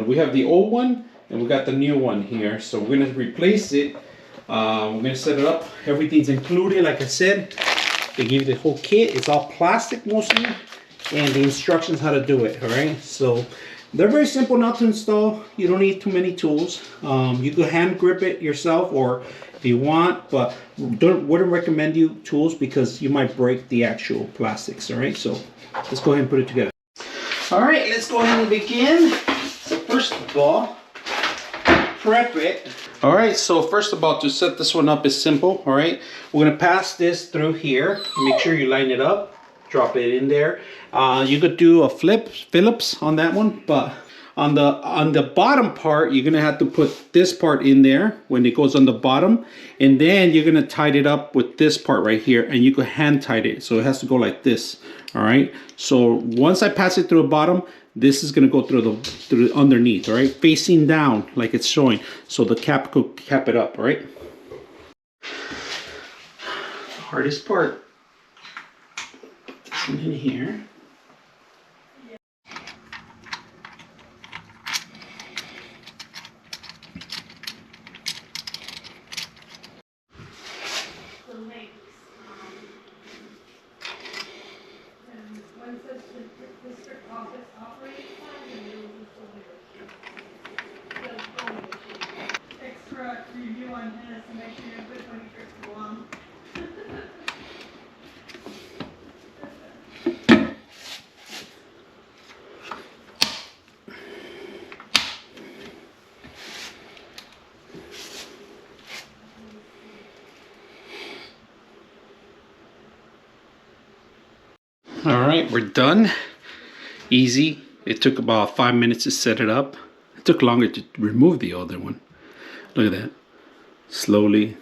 we have the old one and we got the new one here. So we're gonna replace it. We're gonna set it up. Everything's included, like I said. They give you the whole kit. It's all plastic mostly, and the instructions how to do it. All right, so they're very simple now to install. You don't need too many tools. You can hand grip it yourself, or if you want, but wouldn't recommend you tools because you might break the actual plastics. All right, so let's go ahead and put it together. All right, let's go ahead and begin. So first of all, prep it. All right, so first of all, to set this one up is simple. All right, we're gonna pass this through here. Make sure you line it up, drop it in there. You could do a Phillips on that one, but on the bottom part, you're gonna have to put this part in there when it goes on the bottom, and then you're gonna tie it up with this part right here, and you could hand tie it, so it has to go like this. All right, so once I pass it through the bottom, this is gonna go through underneath, all right, facing down like it's showing, so the cap could cap it up. All right, the hardest part, put this one in here. Extra review on tennis to make sure you're good when you trip to along. All right, we're done. Easy. It took about 5 minutes to set it up. It took longer to remove the other one. Look at that. Slowly.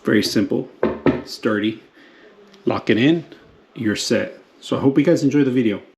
Very simple. Sturdy. Lock it in. You're set. So I hope you guys enjoy the video.